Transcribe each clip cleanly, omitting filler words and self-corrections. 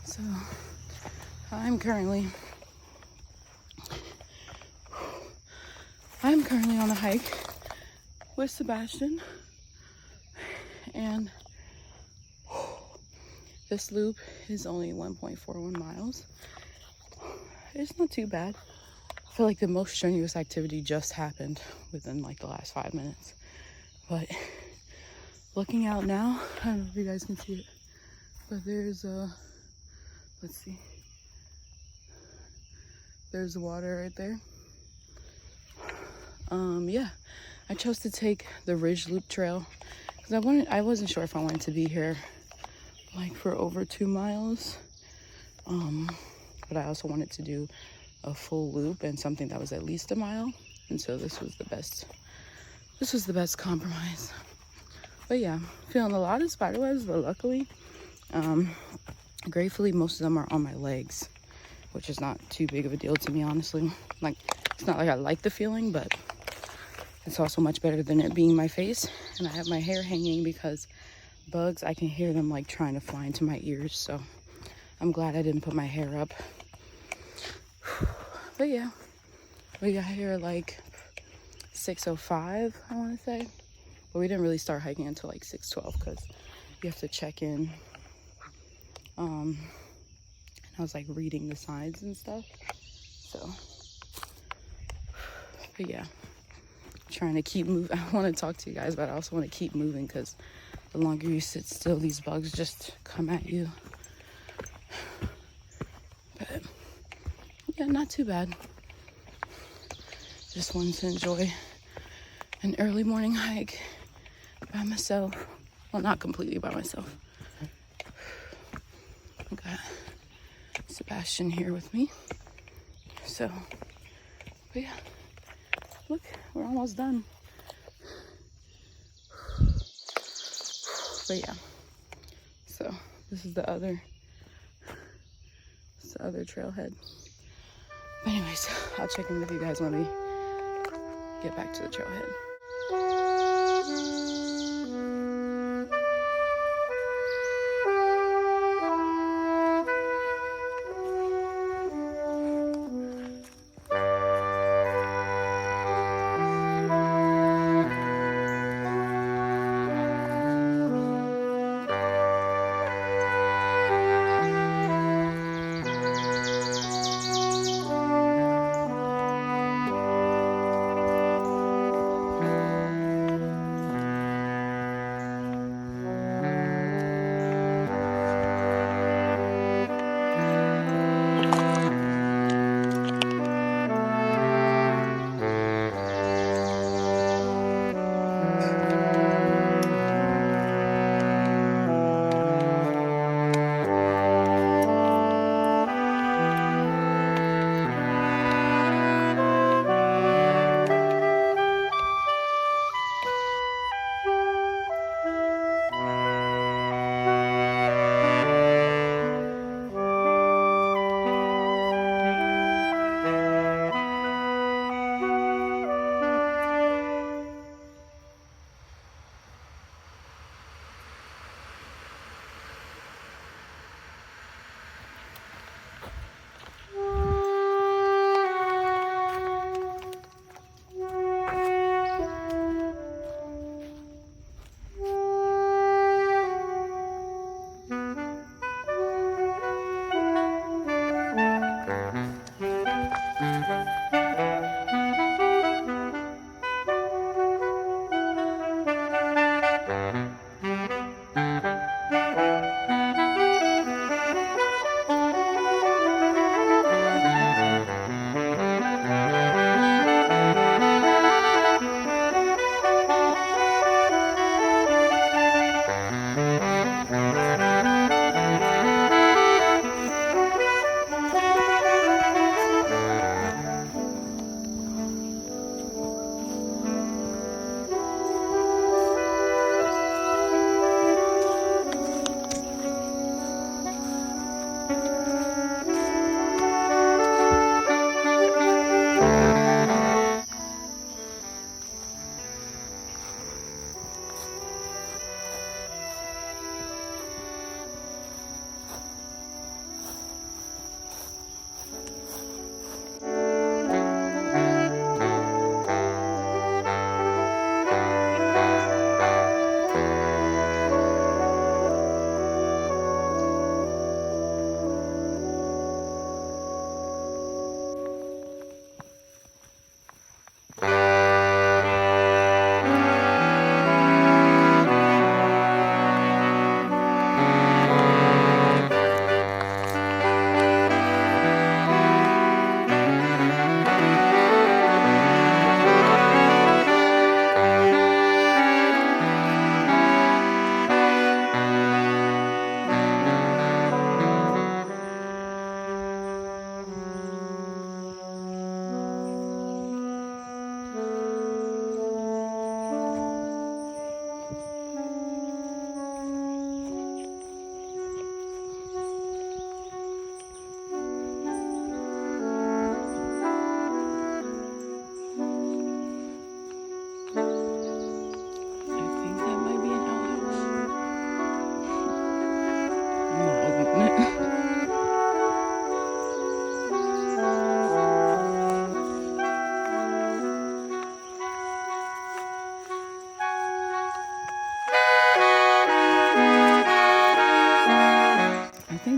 So I'm currently on a hike with Sebastian, and this loop is only 1.41 miles. It's not too bad. I feel like the most strenuous activity just happened within like the last 5 minutes. But looking out now, I don't know if you guys can see it, but there's let's see. There's the water right there. Yeah, I chose to take the Ridge Loop Trail because I wasn't sure if I wanted to be here like for over 2 miles. But I also wanted to do a full loop and something that was at least a mile. And so this was the best compromise. But yeah, feeling a lot of spider webs, but luckily, gratefully, most of them are on my legs, which is not too big of a deal to me, honestly. Like, it's not like I like the feeling, but it's also much better than it being my face. And I have my hair hanging because bugs, I can hear them like trying to fly into my ears. So I'm glad I didn't put my hair up. But yeah, we got here like 6:05, I want to say. But we didn't really start hiking until like 6:12 because you have to check in. And I was like reading the signs and stuff. So, but yeah, trying to keep moving. I want to talk to you guys, but I also want to keep moving because the longer you sit still, these bugs just come at you. But yeah, not too bad. Just wanted to enjoy an early morning hike by myself. Well, not completely by myself. I got Sebastian here with me. So, but yeah, look, we're almost done. But yeah, so this is the other trailhead. But anyways, I'll check in with you guys when we get back to the trailhead.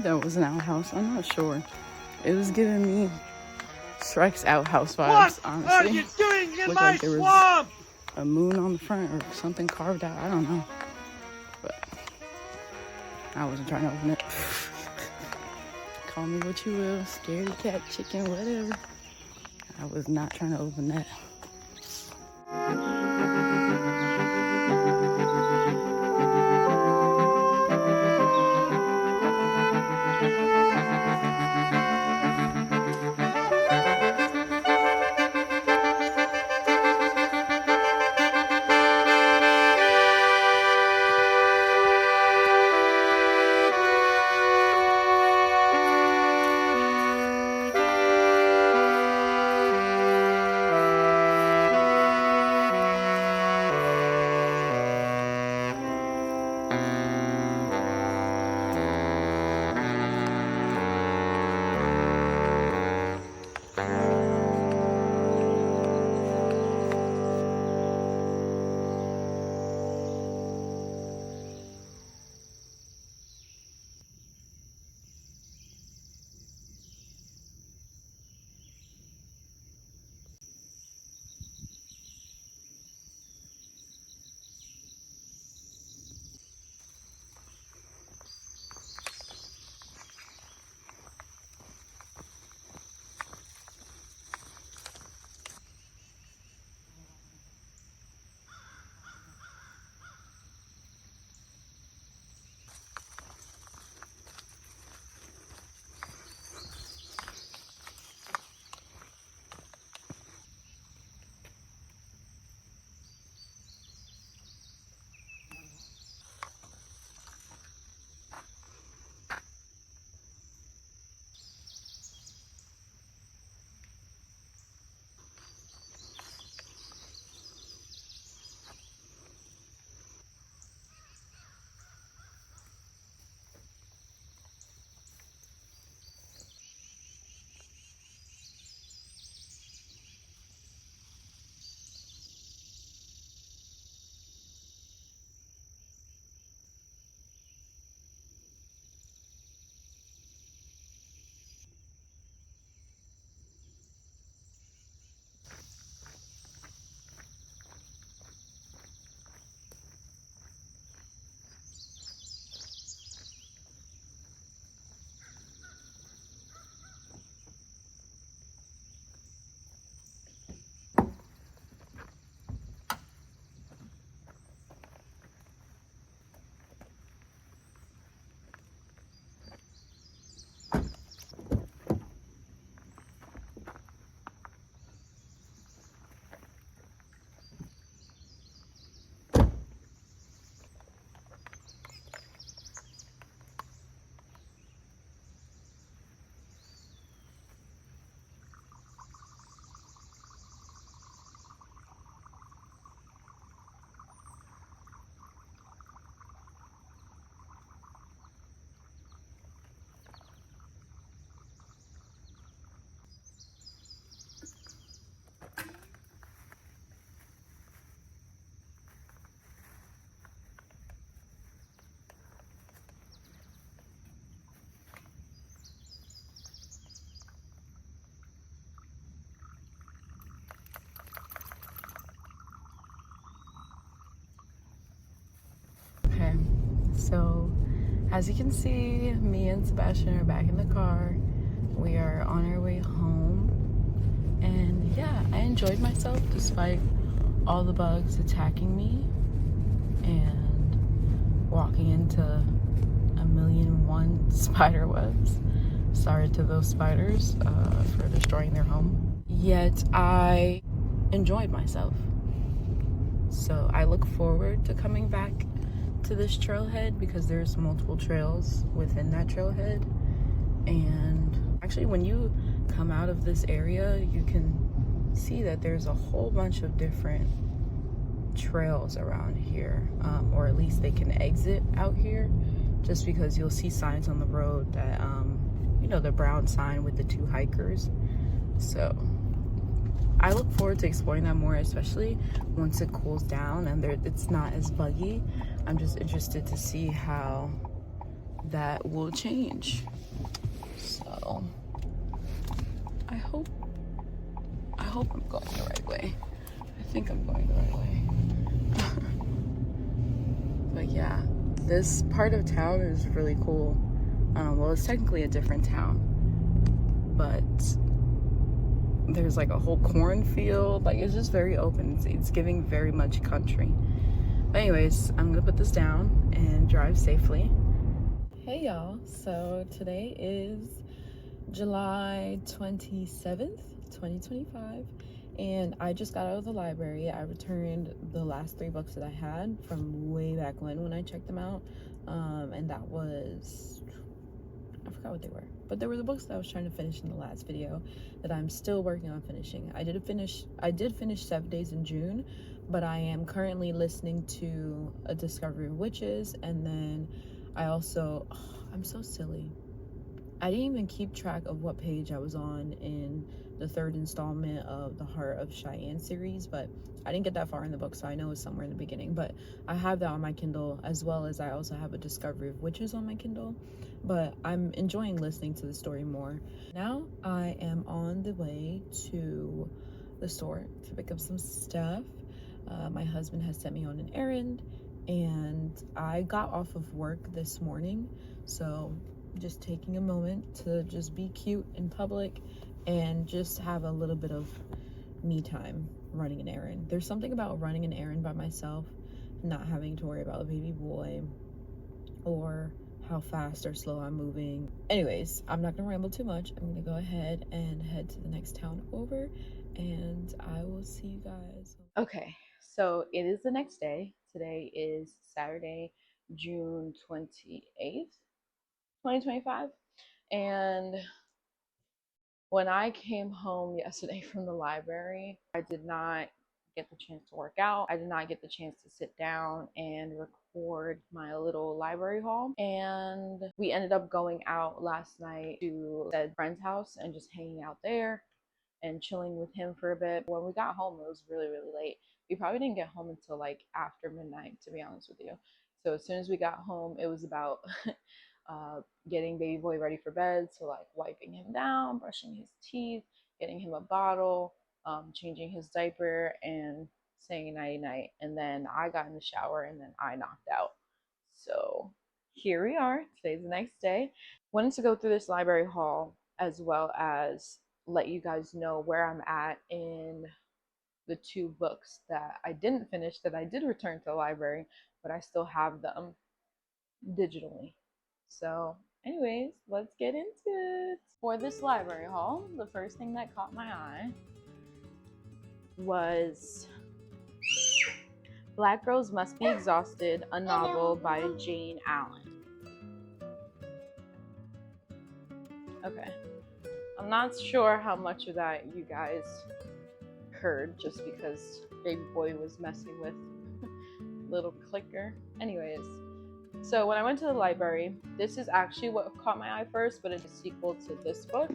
think that was an outhouse. I'm not sure. It was giving me Shrek's outhouse vibes, honestly. What are you doing in Looked my like there was swamp? a moon on the front or something carved out. I don't know. But I wasn't trying to open it. Call me what you will. Scaredy cat, chicken, whatever. I was not trying to open that. Okay, so as you can see, me and Sebastian are back in the car. We are on our way home, and yeah, I enjoyed myself despite all the bugs attacking me and walking into 1,000,001 spider webs. Sorry to those spiders for destroying their home. Yet I enjoyed myself. So I look forward to coming back to this trailhead because there's multiple trails within that trailhead. And actually when you come out of this area, you can see that there's a whole bunch of different trails around here, or at least they can exit out here, just because you'll see signs on the road that you know, the brown sign with the 2 hikers. So I look forward to exploring that more, especially once it cools down and it's not as buggy. I'm just interested to see how that will change. So I hope I'm going the right way. I think I'm going the right way. But yeah, this part of town is really cool. Well, it's technically a different town, but there's like a whole cornfield. Like, it's just very open. It's giving very much country. But anyways, I'm gonna put this down and drive safely. Hey y'all, so today is July 27th, 2025, and I just got out of the library. I returned the last 3 books that I had from way back when I checked them out, and that was, I forgot what they were, but they were the books that I was trying to finish in the last video that I'm still working on finishing. I did finish 7 Days in June, but I am currently listening to A Discovery of Witches, and then I also, I'm so silly. I didn't even keep track of what page I was on in the 3rd installment of the Heart of Cheyenne series, but I didn't get that far in the book, so I know it's somewhere in the beginning. But I have that on my Kindle, as well as I also have A Discovery of Witches on my Kindle. But I'm enjoying listening to the story more. Now I am on the way to the store to pick up some stuff. My husband has sent me on an errand, and I got off of work this morning, so just taking a moment to just be cute in public and just have a little bit of me time running an errand. There's something about running an errand by myself, not having to worry about a baby boy or how fast or slow I'm moving. Anyways, I'm not gonna ramble too much. I'm gonna go ahead and head to the next town over, and I will see you guys. Okay, so it is the next day. Today is Saturday, June 28th. 2025, and when I came home yesterday from the library, I did not get the chance to work out. I did not get the chance to sit down and record my little library haul, and we ended up going out last night to said friend's house and just hanging out there and chilling with him for a bit. When we got home, it was really late. We probably didn't get home until like after midnight, to be honest with you. So as soon as we got home, it was about getting baby boy ready for bed. So like wiping him down, brushing his teeth, getting him a bottle, changing his diaper, and saying nighty night. And then I got in the shower and then I knocked out. So here we are. Today's the next day. Wanted to go through this library haul as well as let you guys know where I'm at in the 2 books that I didn't finish, that I did return to the library, but I still have them digitally. So anyways, let's get into it. For this library haul, the first thing that caught my eye was Black Girls Must Be Exhausted, a novel by Jane Allen. Okay, I'm not sure how much of that you guys heard, just because baby boy was messing with little clicker. Anyways, so when I went to the library, this is actually what caught my eye first, but it's a sequel to this book.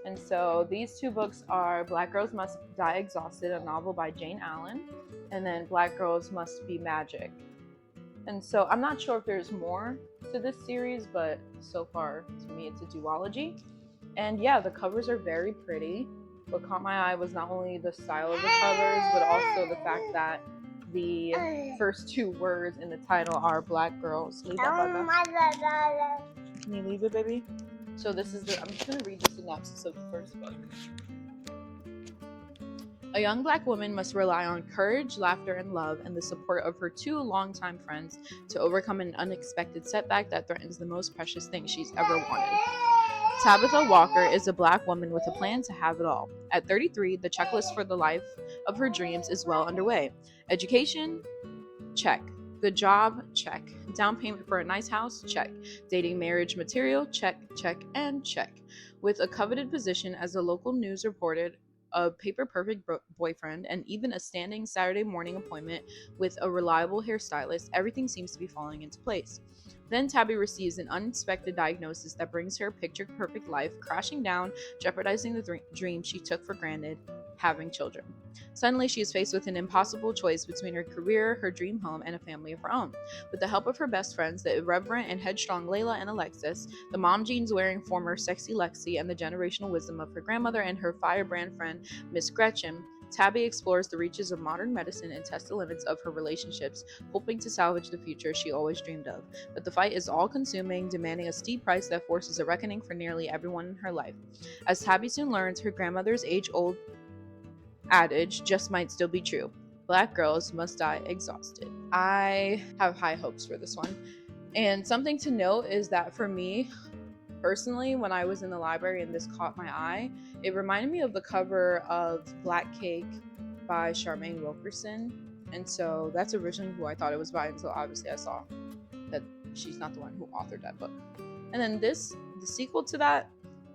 And so these 2 books are Black Girls Must Die Exhausted, a novel by Jane Allen, and then Black Girls Must Be Magic. And so I'm not sure if there's more to this series, but so far to me it's a duology. And yeah, the covers are very pretty. What caught my eye was not only the style of the covers, but also the fact that the first 2 words in the title are Black Girls. Leave that, can you leave it, baby? So this is I'm just going to read the synopsis of the first book. A young Black woman must rely on courage, laughter, and love, and the support of her 2 longtime friends to overcome an unexpected setback that threatens the most precious thing she's ever wanted. Tabitha Walker is a Black woman with a plan to have it all. At 33, the checklist for the life of her dreams is well underway. Education? Check. Good job? Check. Down payment for a nice house? Check. Dating marriage material? Check, check, and check. With a coveted position as a local news reporter, a paper-perfect boyfriend, and even a standing Saturday morning appointment with a reliable hairstylist, everything seems to be falling into place. Then Tabby receives an unexpected diagnosis that brings her picture-perfect life crashing down, jeopardizing the dream she took for granted, having children. Suddenly, she is faced with an impossible choice between her career, her dream home, and a family of her own. With the help of her best friends, the irreverent and headstrong Layla and Alexis, the mom jeans wearing former sexy Lexi, and the generational wisdom of her grandmother and her firebrand friend, Miss Gretchen, Tabby explores the reaches of modern medicine and tests the limits of her relationships, hoping to salvage the future she always dreamed of. But the fight is all consuming, demanding a steep price that forces a reckoning for nearly everyone in her life. As Tabby soon learns, her grandmother's age old adage just might still be true: Black girls must die exhausted. I have high hopes for this one. And something to note is that for me, personally, when I was in the library and this caught my eye, it reminded me of the cover of Black Cake by Charmaine Wilkerson. And so that's originally who I thought it was by until obviously I saw that she's not the one who authored that book. And then the sequel to that,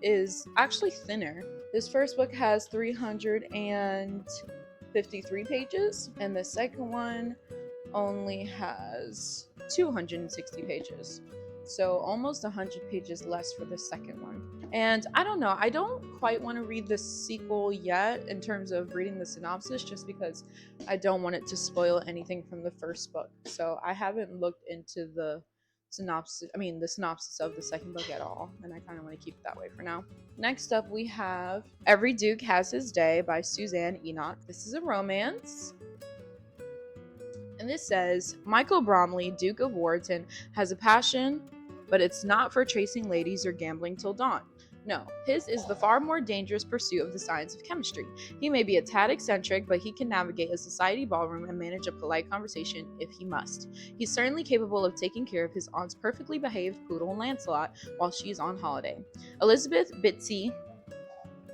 is actually thinner. This first book has 353 pages, and the second one only has 260 pages. So almost 100 pages less for the second one. And I don't know, I don't quite want to read the sequel yet in terms of reading the synopsis, just because I don't want it to spoil anything from the first book. So I haven't looked into the synopsis of the second book at all, and I kind of want to keep it that way for now. Next up, we have Every Duke Has His Day by Suzanne Enoch. This is a romance. And this says, Michael Bromley, Duke of Wharton, has a passion, but it's not for chasing ladies or gambling till dawn. No, his is the far more dangerous pursuit of the science of chemistry. He may be a tad eccentric, but he can navigate a society ballroom and manage a polite conversation if he must. He's certainly capable of taking care of his aunt's perfectly behaved poodle Lancelot while she's on holiday. Elizabeth Bitsy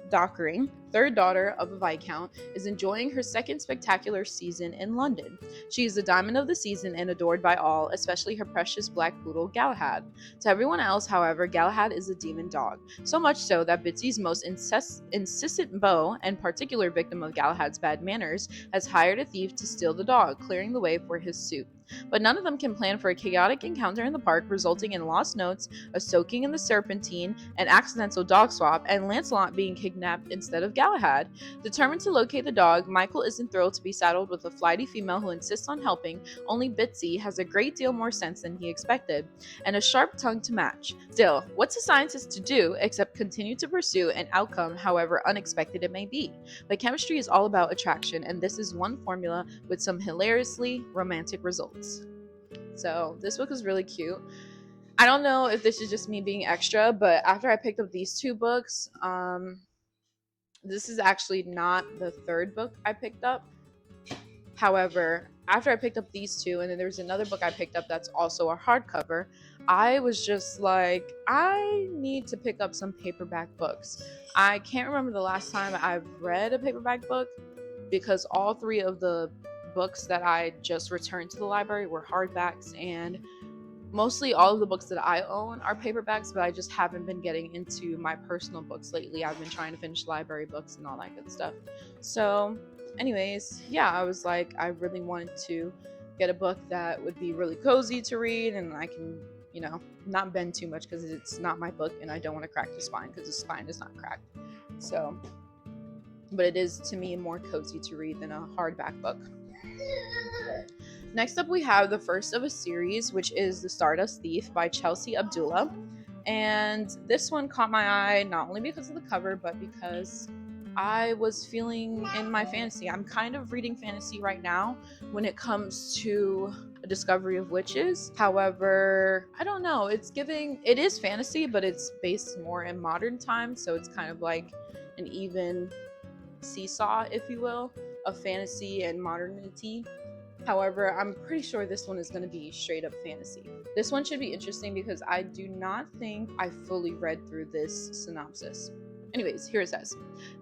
Dockery, third daughter of a Viscount, is enjoying her second spectacular season in London. She is the diamond of the season and adored by all, especially her precious black poodle Galahad. To everyone else, however, Galahad is a demon dog, so much so that Bitsy's most insistent beau and particular victim of Galahad's bad manners has hired a thief to steal the dog, clearing the way for his suit. But none of them can plan for a chaotic encounter in the park, resulting in lost notes, a soaking in the Serpentine, an accidental dog swap, and Lancelot being kidnapped instead of Galahad. Determined to locate the dog, Michael isn't thrilled to be saddled with a flighty female who insists on helping. Only Bitsy has a great deal more sense than he expected, and a sharp tongue to match. Still, what's a scientist to do except continue to pursue an outcome, however unexpected it may be? But chemistry is all about attraction, and this is one formula with some hilariously romantic results. So this book is really cute. I don't know if this is just me being extra, but after I picked up these two books, this is actually not the third book I picked up. However, after I picked up these two, and then there's another book I picked up that's also a hardcover, I was just like, I need to pick up some paperback books. I can't remember the last time I've read a paperback book, because all three of the books that I just returned to the library were hardbacks, and mostly all of the books that I own are paperbacks, but I just haven't been getting into my personal books lately. I've been trying to finish library books and all that good stuff. So anyways, yeah, I was like, I really wanted to get a book that would be really cozy to read, and I can, not bend too much, because it's not my book and I don't want to crack the spine, because the spine is not cracked. So, but it is, to me, more cozy to read than a hardback book. Next up, we have the first of a series, which is The Stardust Thief by Chelsea Abdullah. And this one caught my eye not only because of the cover, but because I was feeling in my fantasy. I'm kind of reading fantasy right now when it comes to A Discovery of Witches. However, I don't know, it is fantasy, but it's based more in modern times, so it's kind of like an even seesaw, if you will, of fantasy and modernity. However, I'm pretty sure this one is going to be straight up fantasy. This one should be interesting because I do not think I fully read through this synopsis. Anyways, here it says,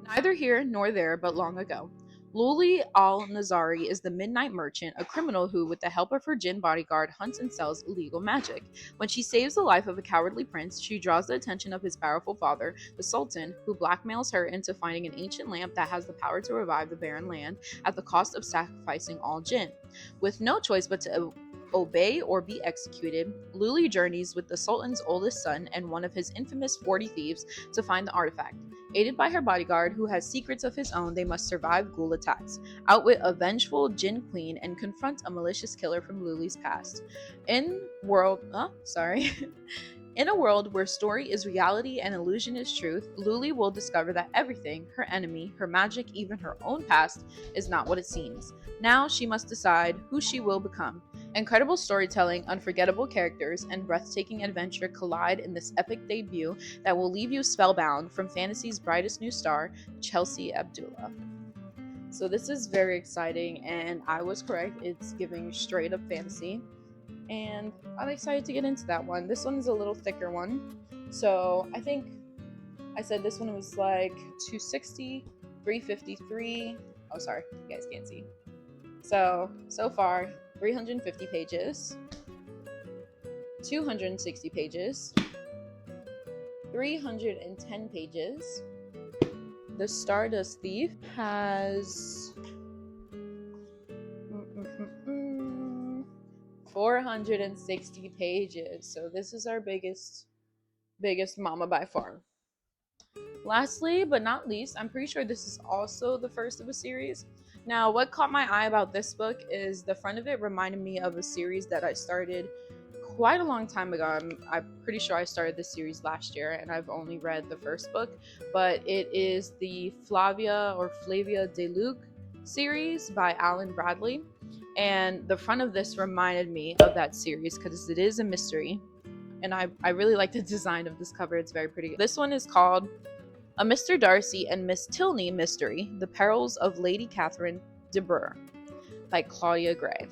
neither here nor there, but long ago. Luli al-Nazari is the midnight merchant, a criminal who, with the help of her jinn bodyguard, hunts and sells illegal magic. When she saves the life of a cowardly prince, she draws the attention of his powerful father, the Sultan, who blackmails her into finding an ancient lamp that has the power to revive the barren land at the cost of sacrificing all jinn. With no choice but to obey or be executed, Luli journeys with the Sultan's oldest son and one of his infamous 40 thieves to find the artifact. Aided by her bodyguard, who has secrets of his own, they must survive ghoul attacks, outwit a vengeful Jinn queen, and confront a malicious killer from Luli's past. In In a world where story is reality and illusion is truth, Luli will discover that everything, her enemy, her magic, even her own past, is not what it seems. Now she must decide who she will become. Incredible storytelling, unforgettable characters, and breathtaking adventure collide in this epic debut that will leave you spellbound from fantasy's brightest new star, Chelsea Abdullah. So this is very exciting, and I was correct. It's giving straight up fantasy. And I'm excited to get into that one. This one is a little thicker one. So I think I said this one was like 260, 353. Oh, sorry, you guys can't see. So far, 350 pages, 260 pages, 310 pages. The Stardust Thief has 460 pages. So this is our biggest mama by far. Lastly, but not least, I'm pretty sure this is also the first of a series. Now, what caught my eye about this book is the front of it reminded me of a series that I started quite a long time ago. I'm pretty sure I started this series last year, and I've only read the first book, but it is the Flavia de Luc series by Alan Bradley. And the front of this reminded me of that series because it is a mystery. And I really like the design of this cover. It's very pretty. This one is called A Mr. Darcy and Miss Tilney Mystery, The Perils of Lady Catherine de Bourgh by Claudia Gray.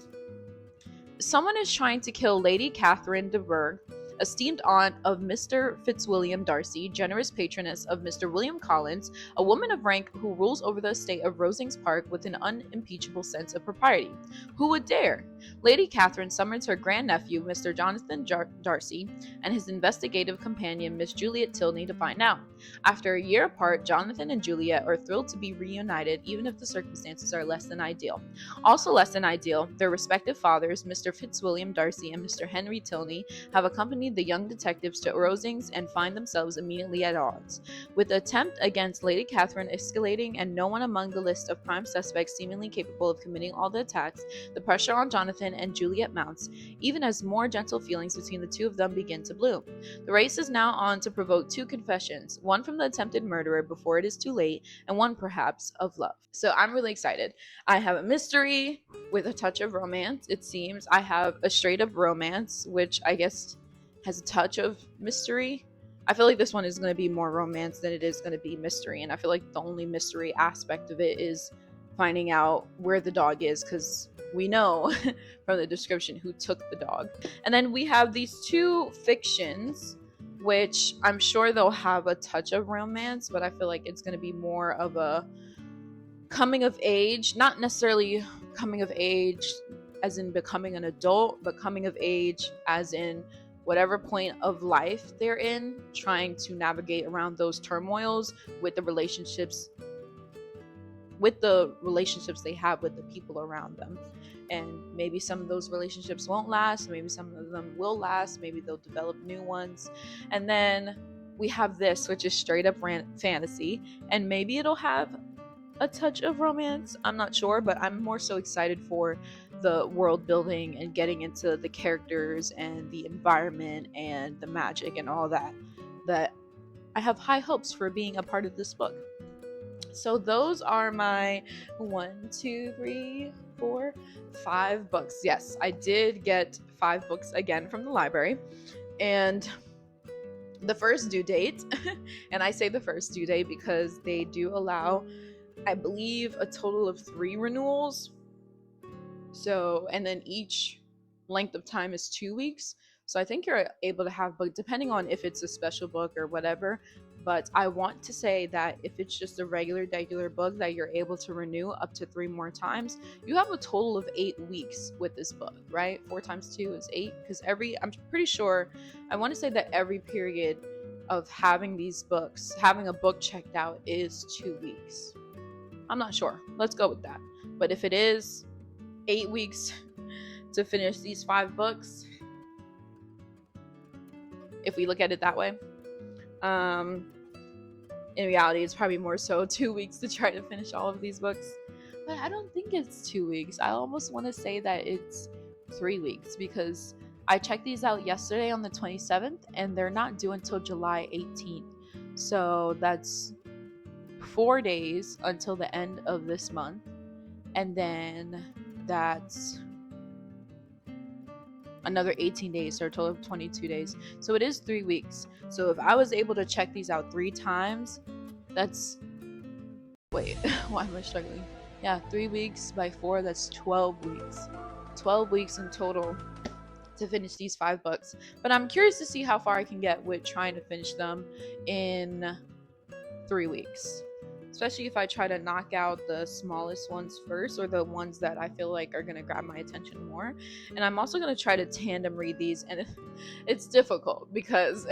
Someone is trying to kill Lady Catherine de Bourgh, esteemed aunt of Mr. Fitzwilliam Darcy, generous patroness of Mr. William Collins, a woman of rank who rules over the estate of Rosings Park with an unimpeachable sense of propriety. Who would dare? Lady Catherine summons her grandnephew, Mr. Jonathan Darcy, and his investigative companion, Miss Juliet Tilney, to find out. After a year apart, Jonathan and Juliet are thrilled to be reunited, even if the circumstances are less than ideal. Also less than ideal, their respective fathers, Mr. Fitzwilliam Darcy and Mr. Henry Tilney, have accompanied the young detectives to Rosings and find themselves immediately at odds. With the attempt against Lady Catherine escalating and no one among the list of prime suspects seemingly capable of committing all the attacks, the pressure on Jonathan and Juliet mounts, even as more gentle feelings between the two of them begin to bloom. The race is now on to provoke two confessions, one from the attempted murderer before it is too late, and one perhaps of love. So I'm really excited. I have a mystery with a touch of romance, it seems. I have a straight up romance, which I guess has a touch of mystery. I feel like this one is going to be more romance than it is going to be mystery, and I feel like the only mystery aspect of it is finding out where the dog is, because we know from the description who took the dog. And then we have these two fictions, which I'm sure they'll have a touch of romance, but I feel like it's going to be more of a coming of age, not necessarily coming of age as in becoming an adult, but coming of age as in whatever point of life they're in, trying to navigate around those turmoils with the relationships they have with the people around them. And maybe some of those relationships won't last, maybe some of them will last, maybe they'll develop new ones. And then we have this, which is straight up fantasy, and maybe it'll have a touch of romance, I'm not sure, but I'm more so excited for the world building and getting into the characters and the environment and the magic and all that I have high hopes for being a part of this book. So those are my 5 books. Yes, I did get 5 books again from the library, and the first due date and I say the first due date because they do allow, I believe, a total of 3 renewals. So, and then each length of time is 2 weeks. So I think you're able to have book depending on if it's a special book or whatever. But I want to say that if it's just a regular book that you're able to renew up to 3 more times, you have a total of 8 weeks with this book, right? 4 times 2 is 8, because I'm pretty sure, I want to say that every period of having these books, having a book checked out is 2 weeks. I'm not sure. Let's go with that. But if it is 8 weeks to finish these 5 books, if we look at it that way. In reality, it's probably more so 2 weeks to try to finish all of these books. But I don't think it's 2 weeks. I almost want to say that it's 3 weeks, because I checked these out yesterday on the 27th and they're not due until July 18th. So that's 4 days until the end of this month. And then that's another 18 days, so a total of 22 days. So it is 3 weeks. So if I was able to check these out 3 times, that's, wait, why am I struggling? Yeah, 3 weeks by 4, that's 12 weeks. 12 weeks in total to finish these 5 books. But I'm curious to see how far I can get with trying to finish them in 3 weeks. Especially if I try to knock out the smallest ones first, or the ones that I feel like are going to grab my attention more. And I'm also going to try to tandem read these, and it's difficult because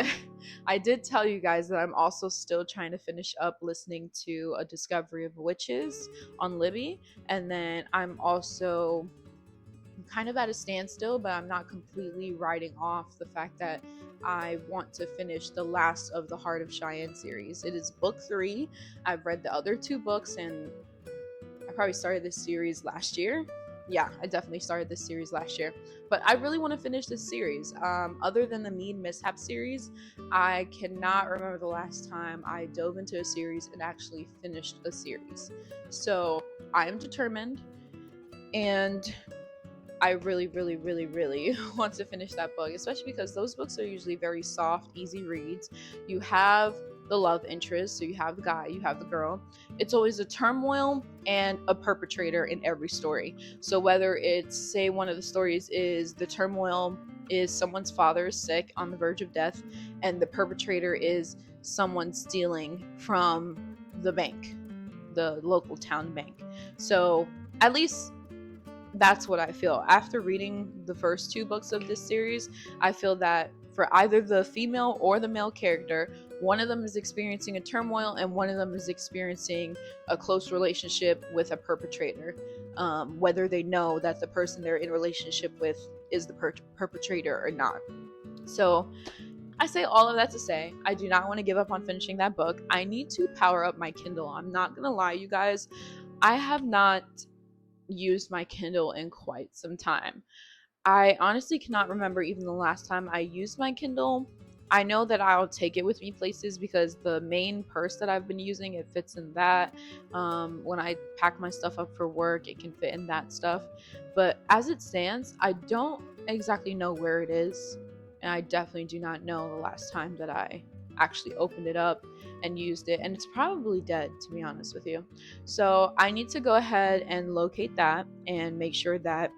I did tell you guys that I'm also still trying to finish up listening to A Discovery of Witches on Libby, and then I'm also kind of at a standstill, but I'm not completely writing off the fact that I want to finish the last of the Heart of Cheyenne series. It is book 3. I've read the other 2 books, and I probably started this series last year. Yeah, I definitely started this series last year. But I really want to finish this series. Other than the Mead Mishap series, I cannot remember the last time I dove into a series and actually finished a series. So I am determined, and I really, really, really, really want to finish that book, especially because those books are usually very soft, easy reads. You have the love interest, so you have the guy, you have the girl. It's always a turmoil and a perpetrator in every story. So whether it's, say, one of the stories is the turmoil is someone's father is sick on the verge of death, and the perpetrator is someone stealing from the bank, the local town bank. So at least that's what I feel. After reading the first 2 books of this series, I feel that for either the female or the male character, one of them is experiencing a turmoil and one of them is experiencing a close relationship with a perpetrator, whether they know that the person they're in a relationship with is the perpetrator or not. So I say all of that to say I do not want to give up on finishing that book. I need to power up my Kindle. I'm not gonna lie, you guys, I have not used my Kindle in quite some time. I honestly cannot remember even the last time I used my Kindle. I know that I'll take it with me places because the main purse that I've been using, it fits in that. When I pack my stuff up for work, it can fit in that stuff. But as it stands, I don't exactly know where it is. And I definitely do not know the last time that I actually opened it up and used it. And it's probably dead, to be honest with you. So I need to go ahead and locate that and make sure that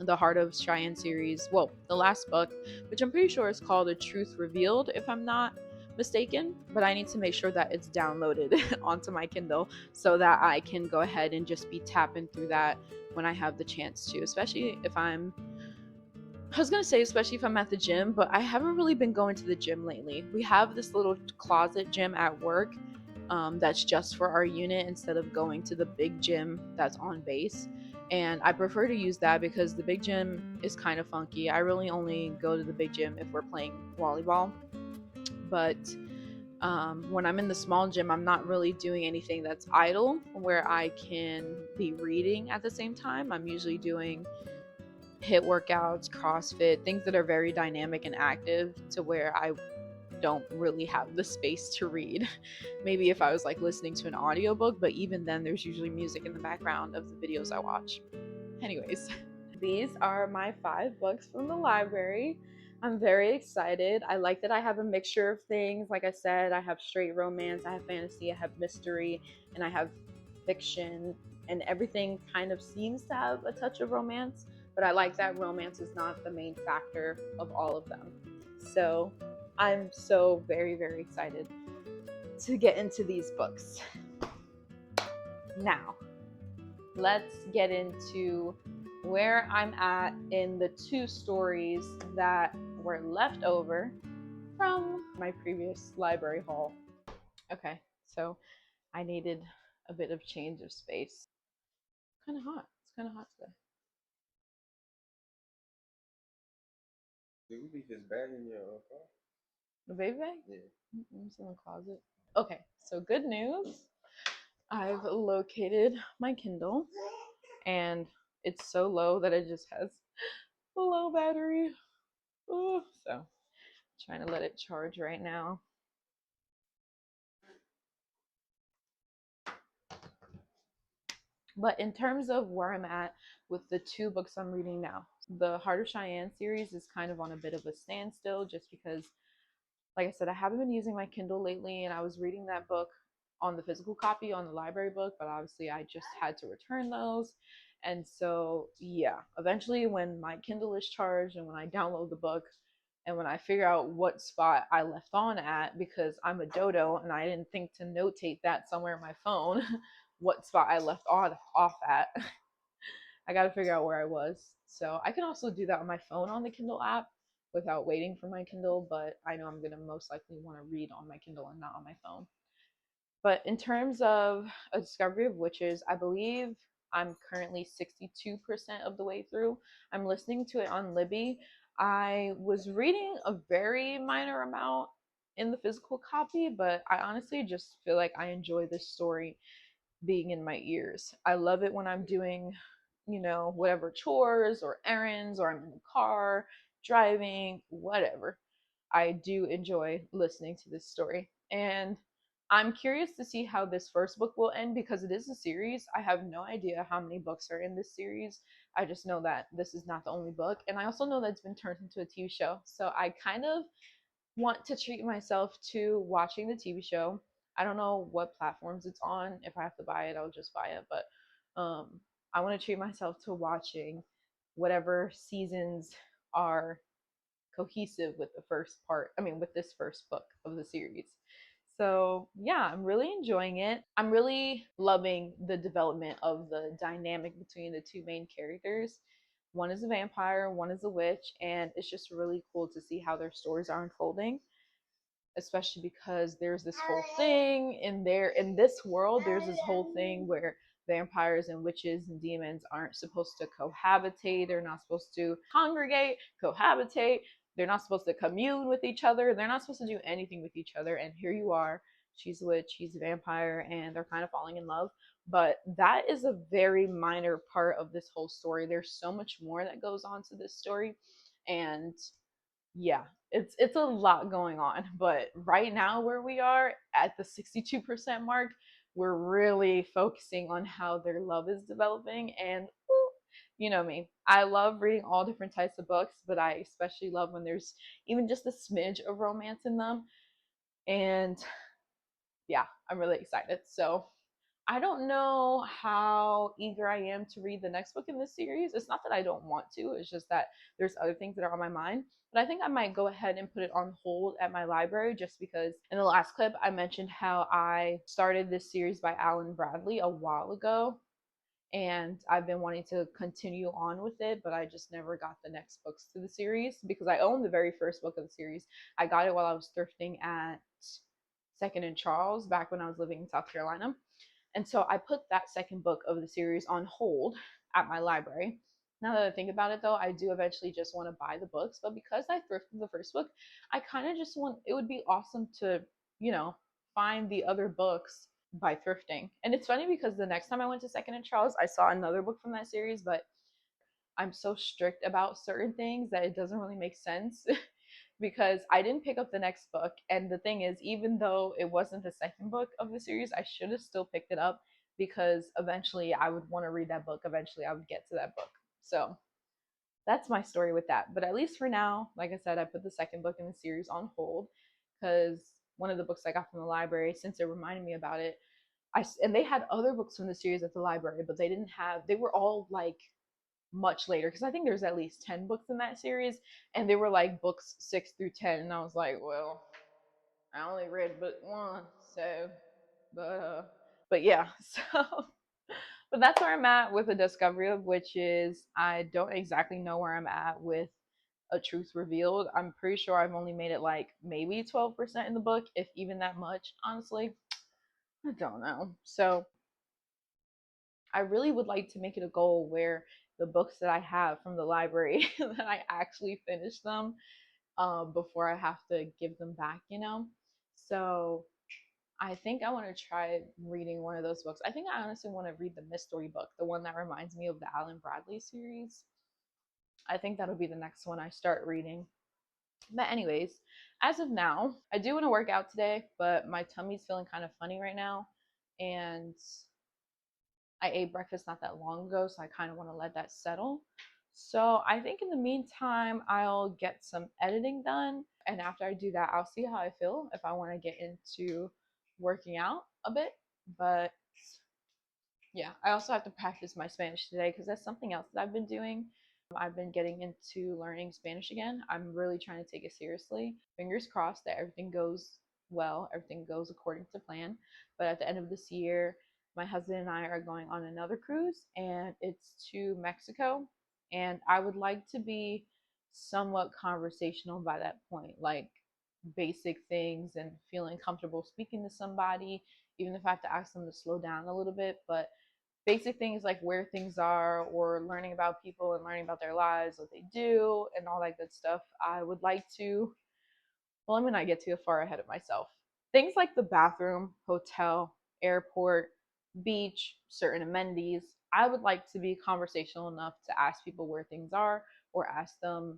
the Heart of Cheyenne series, well, the last book, which I'm pretty sure is called A Truth Revealed, if I'm not mistaken, but I need to make sure that it's downloaded onto my Kindle so that I can go ahead and just be tapping through that when I have the chance to, especially if I was gonna say, especially if I'm at the gym, but I haven't really been going to the gym lately. We have this little closet gym at work, that's just for our unit instead of going to the big gym that's on base. And I prefer to use that because the big gym is kind of funky. I really only go to the big gym if we're playing volleyball. But when I'm in the small gym, I'm not really doing anything that's idle where I can be reading at the same time. I'm usually doing HIIT workouts, CrossFit, things that are very dynamic and active to where I don't really have the space to read. Maybe if I was like listening to an audiobook, but even then there's usually music in the background of the videos I watch. Anyways, these are my 5 books from the library. I'm very excited. I like that I have a mixture of things. Like I said, I have straight romance, I have fantasy, I have mystery, and I have fiction, and everything kind of seems to have a touch of romance, but I like that romance is not the main factor of all of them. So I'm so very, very excited to get into these books. Now, let's get into where I'm at in the 2 stories that were left over from my previous library haul. Okay, so I needed a bit of change of space. Kind of hot. It's kind of hot today. Did we leave his bag in your car? The baby bag? Yeah. It's in the closet. Okay, so good news. I've located my Kindle, and it's so low that it just has a low battery. Ooh, so trying to let it charge right now. But in terms of where I'm at with the two books I'm reading now, the Heart of Cheyenne series is kind of on a bit of a standstill just because, like I said, I haven't been using my Kindle lately, and I was reading that book on the physical copy on the library book, but obviously I just had to return those. And so, yeah, eventually when my Kindle is charged and when I download the book and when I figure out what spot I left on at, because I'm a dodo and I didn't think to notate that somewhere in my phone, what spot I left off at, I got to figure out where I was. So I can also do that on my phone on the Kindle app without waiting for my Kindle, but I know I'm going to most likely want to read on my Kindle and not on my phone. But in terms of A Discovery of Witches, I believe I'm currently 62% of the way through. I'm listening to it on Libby. I was reading a very minor amount in the physical copy, but I honestly just feel like I enjoy this story being in my ears. I love it when I'm doing, whatever chores or errands, or I'm in the car, driving, whatever. I do enjoy listening to this story. And I'm curious to see how this first book will end because it is a series. I have no idea how many books are in this series. I just know that this is not the only book. And I also know that it's been turned into a TV show. So I kind of want to treat myself to watching the TV show. I don't know what platforms it's on. If I have to buy it, I'll just buy it. But I want to treat myself to watching whatever seasons are cohesive with the first part. I mean, with this first book of the series. So, yeah, I'm really enjoying it. I'm really loving the development of the dynamic between the two main characters. One is a vampire, one is a witch, and it's just really cool to see how their stories are unfolding, especially because there's this whole thing in this world. There's this whole thing where vampires and witches and demons aren't supposed to cohabitate. They're not supposed to congregate, cohabitate. They're not supposed to commune with each other. They're not supposed to do anything with each other. And here you are, she's a witch, he's a vampire, and they're kind of falling in love. But that is a very minor part of this whole story. There's so much more that goes on to this story. And yeah, it's a lot going on. But right now, where we are at the 62% mark, we're really focusing on how their love is developing. And you know me, I love reading all different types of books, but I especially love when there's even just a smidge of romance in them. And yeah, I'm really excited. So I don't know how eager I am to read the next book in this series. It's not that I don't want to, it's just that there's other things that are on my mind. But I think I might go ahead and put it on hold at my library just because in the last clip I mentioned how I started this series by Alan Bradley a while ago. And I've been wanting to continue on with it, but I just never got the next books to the series because I own the very first book of the series. I got it while I was thrifting at Second and Charles back when I was living in South Carolina. And so I put that second book of the series on hold at my library. Now that I think about it, though, I do eventually just want to buy the books. But because I thrifted the first book, I kind of just want, it would be awesome to, find the other books by thrifting. And it's funny because the next time I went to Second and Charles, I saw another book from that series, but I'm so strict about certain things that it doesn't really make sense because I didn't pick up the next book. And the thing is, even though it wasn't the second book of the series, I should have still picked it up because eventually I would want to read that book. Eventually I would get to that book. So that's my story with that. But at least for now, like I said, I put the second book in the series on hold because one of the books I got from the library, since it reminded me about it, and they had other books from the series at the library, but they were all like much later because I think there's at least 10 books in that series, and they were like books 6 through 10, and I was like, well, I only read book 1, so but yeah. So but that's where I'm at with The Discovery of Witches. I don't exactly know where I'm at with A Truth Revealed. I'm pretty sure I've only made it like maybe 12% in the book, if even that much, honestly. I don't know. So I really would like to make it a goal where the books that I have from the library that I actually finish them before I have to give them back, you know? So I think I want to try reading one of those books. I think I honestly want to read the mystery book, the one that reminds me of the Alan Bradley series. I think that'll be the next one I start reading. But anyways, as of now, I do want to work out today, but my tummy's feeling kind of funny right now. And I ate breakfast not that long ago, so I kind of want to let that settle. So I think in the meantime, I'll get some editing done. And after I do that, I'll see how I feel if I want to get into working out a bit. But yeah, I also have to practice my Spanish today because that's something else that I've been doing. I've been getting into learning Spanish again. I'm really trying to take it seriously. Fingers crossed that everything goes well, everything goes according to plan. But at the end of this year, my husband and I are going on another cruise, and it's to Mexico. And I would like to be somewhat conversational by that point, like basic things and feeling comfortable speaking to somebody, even if I have to ask them to slow down a little bit. But basic things like where things are, or learning about people and learning about their lives, what they do, and all that good stuff. I would like to, well, let me not get too far ahead of myself. Things like the bathroom, hotel, airport, beach, certain amenities. I would like to be conversational enough to ask people where things are, or ask them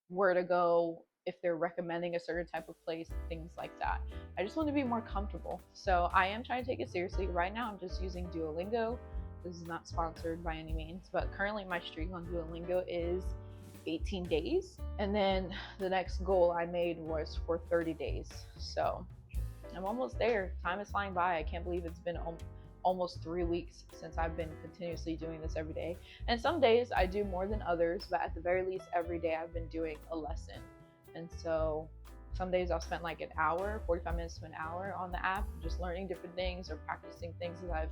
where to go, if they're recommending a certain type of place, things like that. I just want to be more comfortable. So I am trying to take it seriously. Right now, I'm just using Duolingo. This is not sponsored by any means, but currently my streak on Duolingo is 18 days. And then the next goal I made was for 30 days. So I'm almost there. Time is flying by. I can't believe it's been almost 3 weeks since I've been continuously doing this every day. And some days I do more than others, but at the very least, every day I've been doing a lesson. And so some days I'll spend like an hour, 45 minutes to an hour on the app, just learning different things or practicing things that I've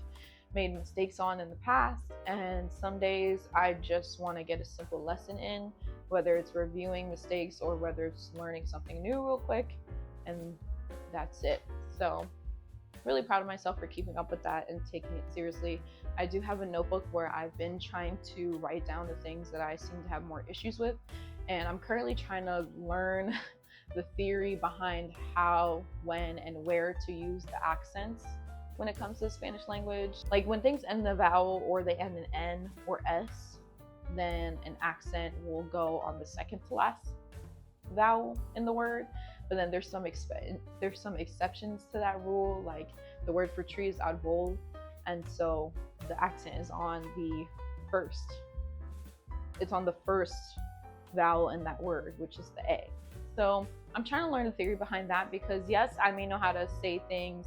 made mistakes on in the past. And some days I just want to get a simple lesson in, whether it's reviewing mistakes or whether it's learning something new real quick. And that's it. So really proud of myself for keeping up with that and taking it seriously. I do have a notebook where I've been trying to write down the things that I seem to have more issues with. And I'm currently trying to learn the theory behind how, when, and where to use the accents when it comes to the Spanish language. Like when things end in a vowel or they end in N or S, then an accent will go on the second to last vowel in the word. But then there's some exceptions to that rule, like the word for tree is árbol, and so the accent is on the first. It's on the first vowel in that word, which is the A. So I'm trying to learn the theory behind that because yes, I may know how to say things,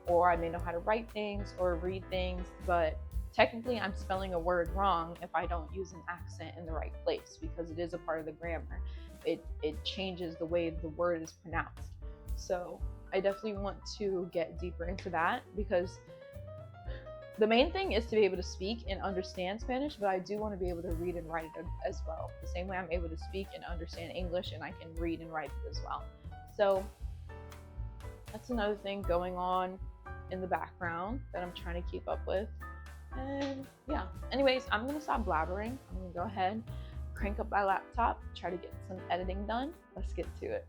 or I may know how to write things or read things, but technically I'm spelling a word wrong if I don't use an accent in the right place, because it is a part of the grammar. It changes the way the word is pronounced. So I definitely want to get deeper into that, because the main thing is to be able to speak and understand Spanish, but I do want to be able to read and write it as well. The same way I'm able to speak and understand English, and I can read and write it as well. So that's another thing going on in the background that I'm trying to keep up with. And yeah, anyways, I'm gonna stop blabbering. I'm gonna go ahead, crank up my laptop, try to get some editing done. Let's get to it.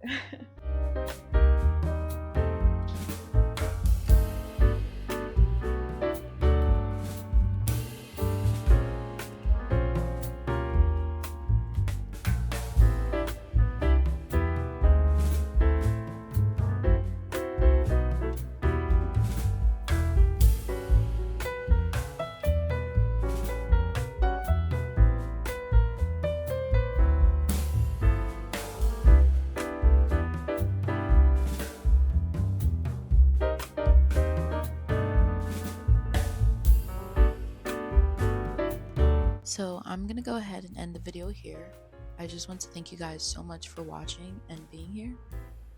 So I'm gonna go ahead and end the video here. I just want to thank you guys so much for watching and being here.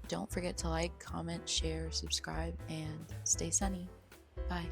Don't forget to like, comment, share, subscribe, and stay sunny. Bye.